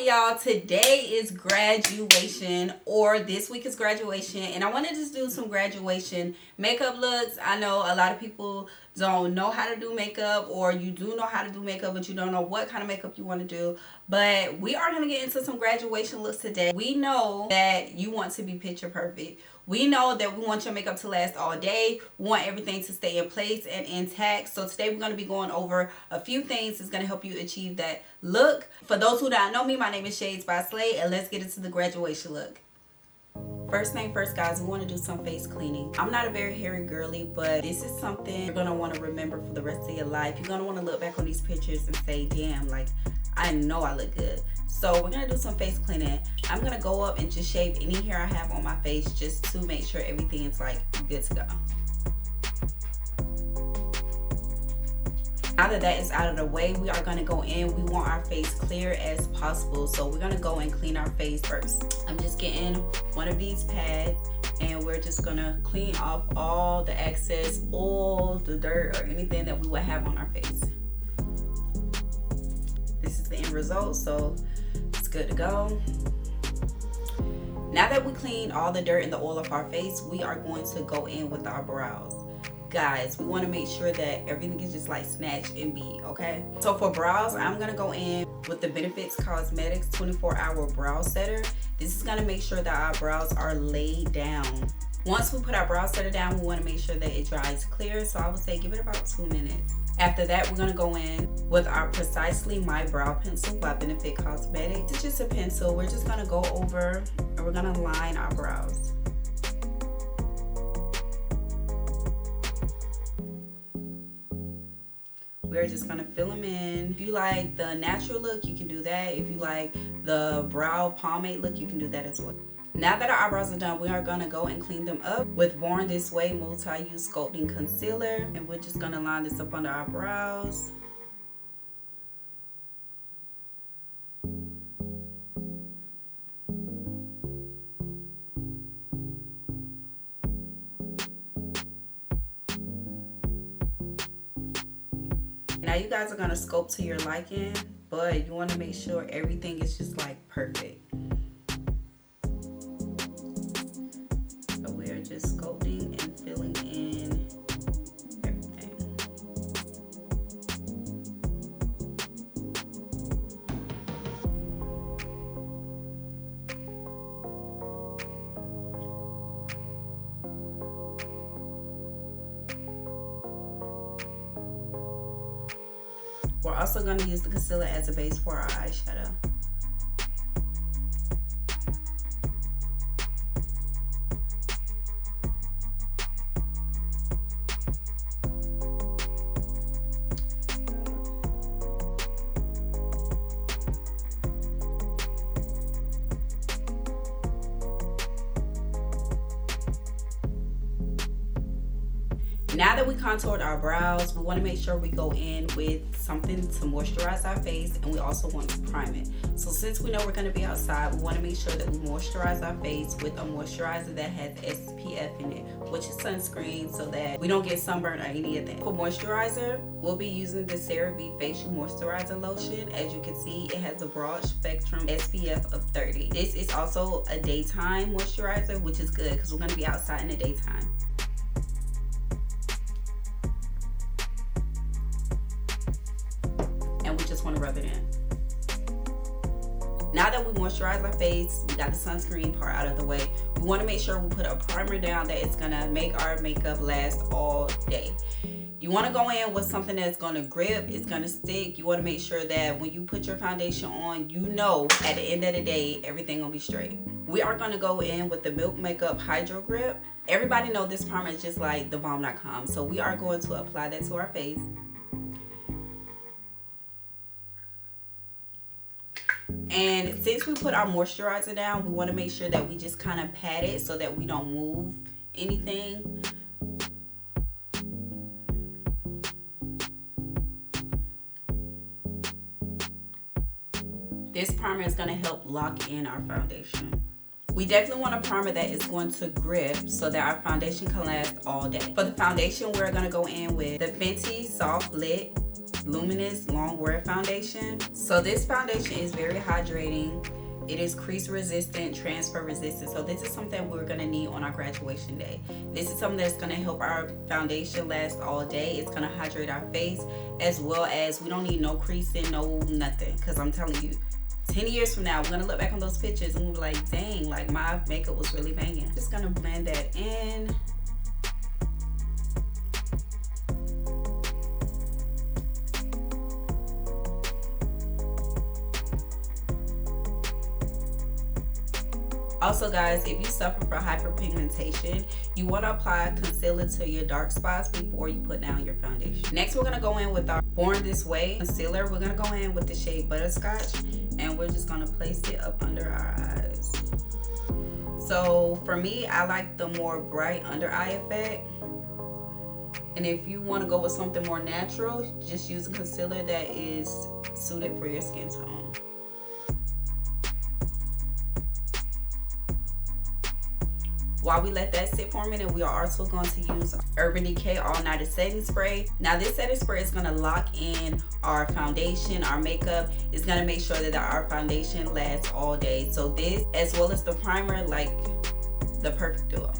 poppin', y'all? Today is graduation, or this week is graduation, and I want to just do some graduation makeup looks. I know a lot of people don't know how to do makeup, or you do know how to do makeup but you don't know what kind of makeup you want to do. But we are going to get into some graduation looks today. We know that you want to be picture perfect. We know that we want your makeup to last all day. We want everything to stay in place and intact. So today we're going to be going over a few things that's going to help you achieve that look. For those who don't know me, my name is Shades by Slade, and let's get into the graduation look. First thing first, guys, we want to do some face cleaning. I'm not a very hairy girly, but this is something you're going to want to remember for the rest of your life. You're going to want to look back on these pictures and say, damn, like, I know I look good. So we're going to do some face cleaning. I'm going to go up and just shave any hair I have on my face just to make sure everything is like good to go. Now that that is out of the way, we are going to go in. We want our face clear as possible. So we're going to go and clean our face first. I'm just getting one of these pads and we're just going to clean off all the excess oil, the dirt, or anything that we would have on our face. This is the end result, so it's good to go. Now that we clean all the dirt and the oil off our face, we are going to go in with our brows. Guys, we want to make sure that everything is just like snatched and beat, okay? So for brows, I'm going to go in with the Benefits Cosmetics 24-Hour Brow Setter. This is going to make sure that our brows are laid down. Once we put our brow setter down, we want to make sure that it dries clear. So I would say give it about 2 minutes. After that, we're going to go in with our Precisely My Brow Pencil by Benefit Cosmetics. It's just a pencil. We're just going to go over and we're going to line our brows. We're just going to fill them in. If you like the natural look, you can do that. If you like the brow pomade look, you can do that as well. Now that our eyebrows are done, we are going to go and clean them up with Born This Way Multi-Use Sculpting Concealer. And we're just going to line this up under our brows. Now you guys are going to sculpt to your liking, but you want to make sure everything is just like perfect. So we are just sculpting and filling in everything. We're also going to use the concealer as a base for our eyeshadow. Now that we contoured our brows, we want to make sure we go in with something to moisturize our face, and we also want to prime it. So since we know we're going to be outside, we want to make sure that we moisturize our face with a moisturizer that has SPF in it, which is sunscreen, so that we don't get sunburned or any of that. For moisturizer, we'll be using the CeraVe Facial Moisturizer Lotion. As you can see, it has a broad spectrum SPF of 30. This is also a daytime moisturizer, which is good because we're going to be outside in the daytime. Want to rub it in. Now that we moisturize our face, we got the sunscreen part out of the way, we want to make sure we put a primer down that is going to make our makeup last all day. You want to go in with something that's going to grip, it's going to stick. You want to make sure that when you put your foundation on, you know at the end of the day everything will be straight. We are going to go in with the Milk Makeup Hydro Grip. Everybody know this primer is just like the bomb.com, so we are going to apply that to our face. And since we put our moisturizer down, we want to make sure that we just kind of pat it so that we don't move anything. This primer is going to help lock in our foundation. We definitely want a primer that is going to grip so that our foundation can last all day. For the foundation, we're going to go in with the Fenty Soft Lit Luminous Long Wear Foundation. So this foundation is very hydrating. It is crease resistant, transfer resistant. So this is something we're gonna need on our graduation day. This is something that's gonna help our foundation last all day. It's gonna hydrate our face, as well as we don't need no creasing, no nothing. Cause I'm telling you, 10 years from now, we're gonna look back on those pictures and we'll be like, dang, like my makeup was really banging. Just gonna blend that in. Also guys, if you suffer from hyperpigmentation, you want to apply concealer to your dark spots before you put down your foundation. Next, we're going to go in with our Born This Way concealer. We're going to go in with the shade Butterscotch, and we're just going to place it up under our eyes. So for me, I like the more bright under eye effect. And if you want to go with something more natural, just use a concealer that is suited for your skin tone. While we let that sit for a minute, we are also going to use Urban Decay All Nighter Setting Spray. Now this setting spray is going to lock in our foundation, our makeup. It's going to make sure that our foundation lasts all day. So this, as well as the primer, like the perfect duo.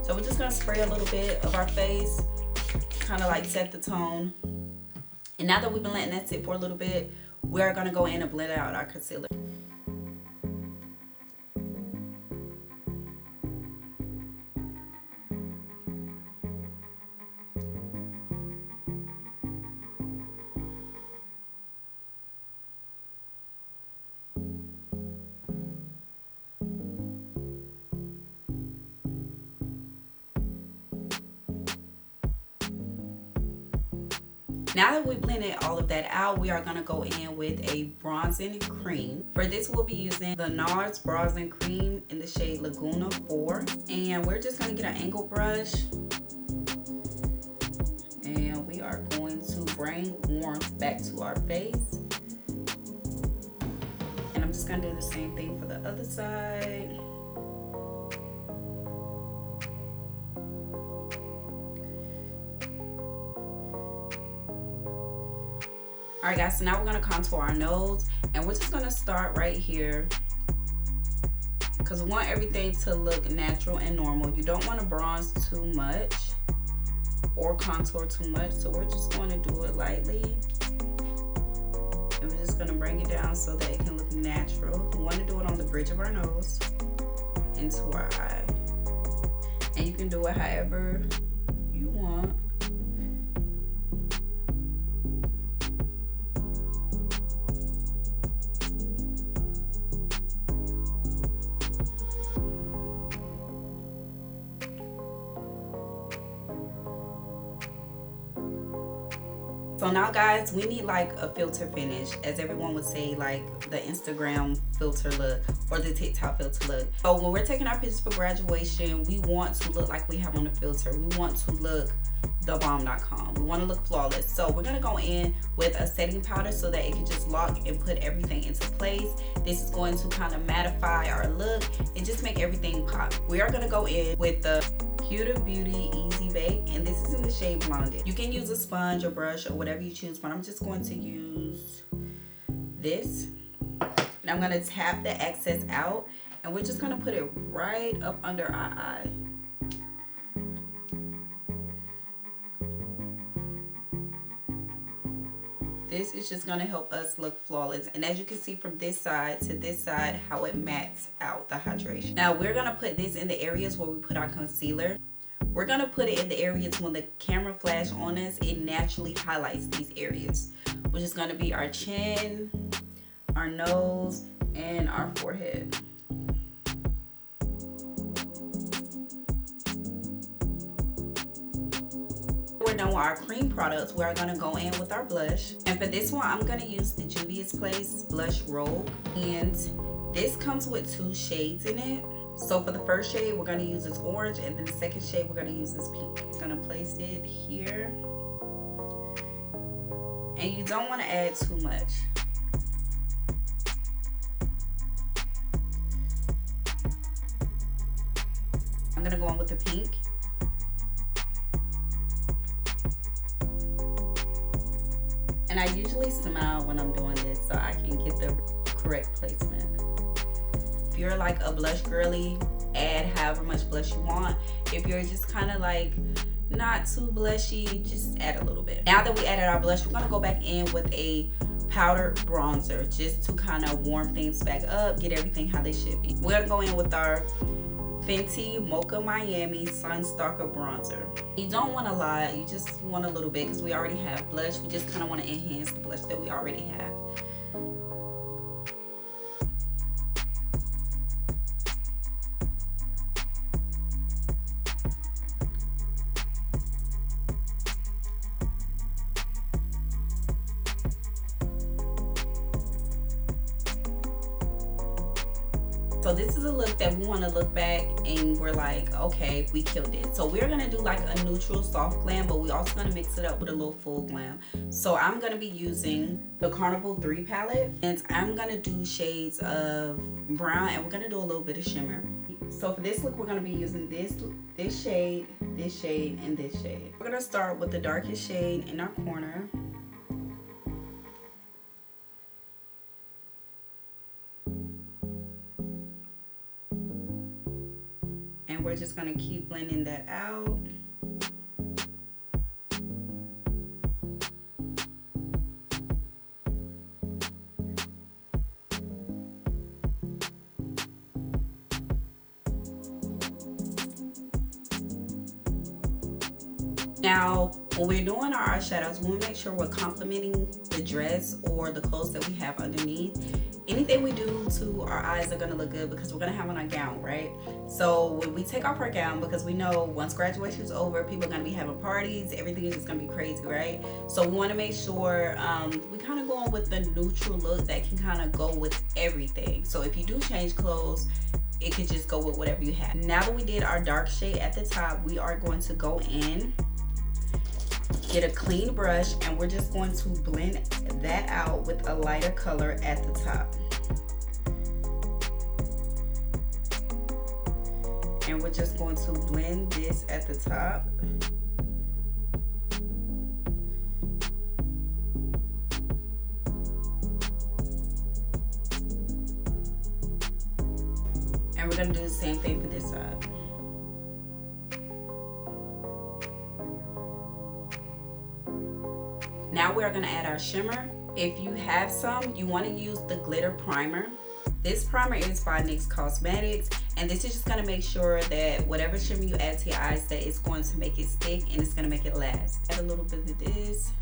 So we're just going to spray a little bit of our face, kind of like set the tone. And now that we've been letting that sit for a little bit, we are going to go in and blend out our concealer. Now that we blended all of that out, we are going to go in with a bronzing cream. For this, we'll be using the NARS Bronzing Cream in the shade Laguna 4. And we're just going to get an angle brush. And we are going to bring warmth back to our face. And I'm just going to do the same thing for the other side. Alright guys, so now we're going to contour our nose, and we're just going to start right here because we want everything to look natural and normal. You don't want to bronze too much or contour too much, so we're just going to do it lightly, and we're just going to bring it down so that it can look natural. We want to do it on the bridge of our nose into our eye, and you can do it however you want. So now guys, we need like a filter finish, as everyone would say, like the Instagram filter look or the TikTok filter look. So when we're taking our pictures for graduation, we want to look like we have on a filter. We want to look thebomb.com. We want to look flawless. So we're going to go in with a setting powder so that it can just lock and put everything into place. This is going to kind of mattify our look and just make everything pop. We are going to go in with the Huda Beauty Easy Bake, and this is in the shade Blonded. You can use a sponge or brush or whatever you choose, but I'm just going to use this. And I'm going to tap the excess out, and we're just going to put it right up under our eye. This is just going to help us look flawless. And as you can see from this side to this side, how it mats out the hydration. Now we're going to put this in the areas where we put our concealer. We're going to put it in the areas when the camera flash on us, it naturally highlights these areas, which is going to be our chin, our nose, and our forehead. We're done with our cream products. We're going to go in with our blush, and for this one I'm going to use the Juvia's Place Blush Rogue, and this comes with 2 shades in it. So for the first shade we're going to use this orange, and then the second shade we're going to use this pink. I'm going to place it here, and you don't want to add too much. I'm going to go in with the pink. And I usually smile when I'm doing this so I can get the correct placement. If you're like a blush girly, add however much blush you want. If you're just kind of like not too blushy, just add a little bit. Now that we added our blush, we're gonna go back in with a powdered bronzer just to kind of warm things back up, get everything how they should be. We're gonna go in with our Fenty Mocha Miami Sunstalker bronzer. You don't want a lot, you just want a little bit because we already have blush. We just kind of want to enhance the blush that we already have. So this is a look that we want to look back and we're like, okay, we killed it. So we're gonna do like a neutral soft glam, but we also gonna mix it up with a little full glam. So I'm gonna be using the Carnival 3 palette, and I'm gonna do shades of brown, and we're gonna do a little bit of shimmer. So for this look, we're gonna be using this shade, and this shade. We're gonna start with the darkest shade in our corner. And we're just gonna keep blending that out. Now, when we're doing our eyeshadows, we'll make sure we're complementing the dress or the clothes that we have underneath. Anything we do to our eyes are gonna look good because we're gonna have on a gown, right? So when we take off our gown, because we know once graduation is over, people are gonna be having parties, everything is just gonna be crazy, right? So we wanna make sure we kind of go on with the neutral look that can kind of go with everything. So if you do change clothes, it could just go with whatever you have. Now that we did our dark shade at the top, we are going to go in, get a clean brush, and we're just going to blend that out with a lighter color at the top. And we're just going to blend this at the top. And we're going to do the same thing for this side. Now we're going to add our shimmer. If you have some, you want to use the glitter primer. This primer is by NYX Cosmetics, and this is just going to make sure that whatever shimmer you add to your eyes, that it's going to make it stick and it's going to make it last. Add a little bit of this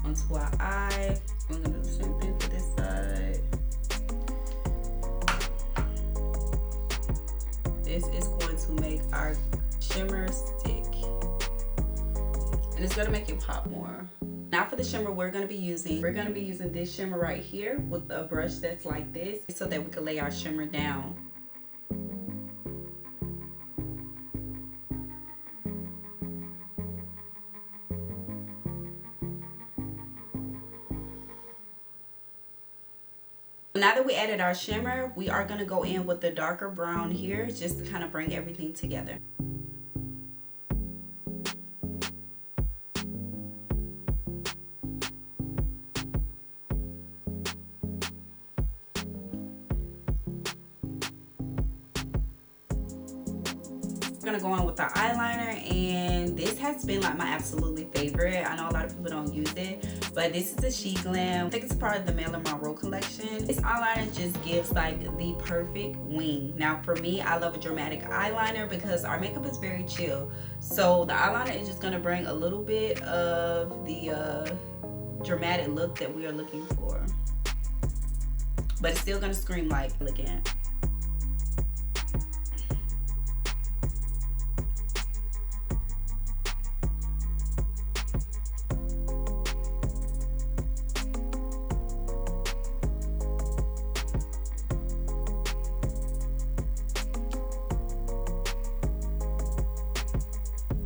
onto our eye. We're going to do the same thing for this side. This is going to make our shimmer stick, and it's going to make it pop more. Now for the shimmer we're going to be using this shimmer right here with a brush that's like this, so that we can lay our shimmer down. Now that we added our shimmer, we are going to go in with the darker brown here just to kind of bring everything together. We're gonna go on with our eyeliner, and this has been like my absolutely favorite. I know a lot of people don't use it, but this is a Glam. I think it's part of the Marilyn Monroe collection. This eyeliner just gives like the perfect wing. Now for me, I love a dramatic eyeliner because our makeup is very chill. So the eyeliner is just gonna bring a little bit of the dramatic look that we are looking for, but it's still gonna scream like elegant.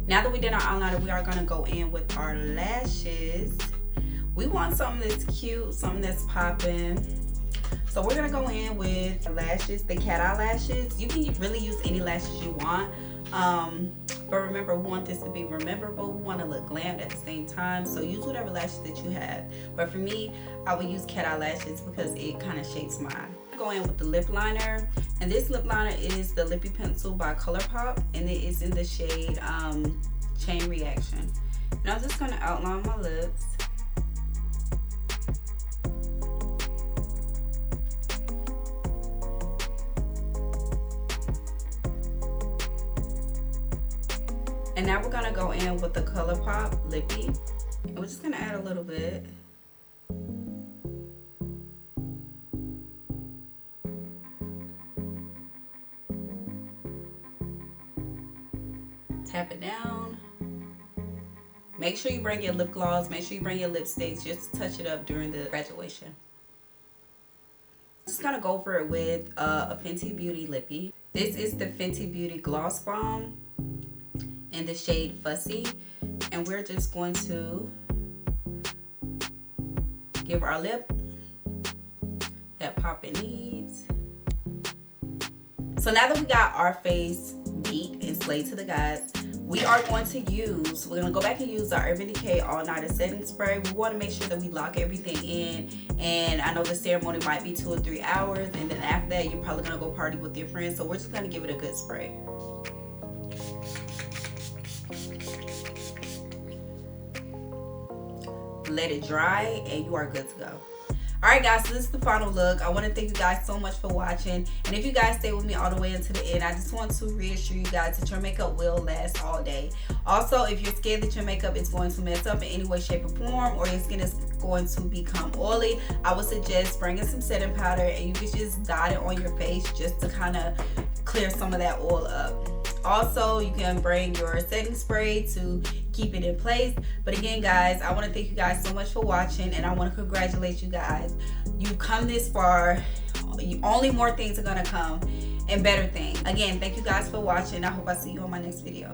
Now that we did our eyeliner, we are going to go in with our lashes. We want something that's cute, something that's popping. So we're going to go in with lashes, the cat eye lashes. You can really use any lashes you want. But remember, we want this to be memorable. We want to look glammed at the same time. So use whatever lashes that you have. But for me, I would use cat eye lashes because it kind of shapes mine. I go in with the lip liner. And this lip liner is the Lippy Pencil by ColourPop. And it is in the shade Chain Reaction. And I'm just going to outline my lips. And now we're gonna go in with the ColourPop Lippy. And we're just gonna add a little bit. Tap it down. Make sure you bring your lip gloss, make sure you bring your lipsticks, just to touch it up during the graduation. Just gonna go over it with a Fenty Beauty Lippy. This is the Fenty Beauty Gloss Bomb in the shade Fussy, and we're just going to give our lip that pop it needs. So now that we got our face beat and slayed to the gods, we are going to use, we're going to go back and use our Urban Decay All Nighter Setting Spray. We want to make sure that we lock everything in, and I know the ceremony might be 2 or 3 hours, and then after that you're probably going to go party with your friends, so we're just going to give it a good spray. Let it dry and you are good to go. Alright guys, so this is the final look. I want to thank you guys so much for watching, and if you guys stay with me all the way into the end, I just want to reassure you guys that your makeup will last all day. Also, if you're scared that your makeup is going to mess up in any way, shape, or form, or your skin is going to become oily, I would suggest bringing some setting powder, and you can just dot it on your face just to kind of clear some of that oil up. Also, you can bring your setting spray to keep it in place. But again, guys, I want to thank you guys so much for watching, and I want to congratulate you guys. You've come this far. Only more things are going to come, and better things. Again, thank you guys for watching. I hope I see you on my next video.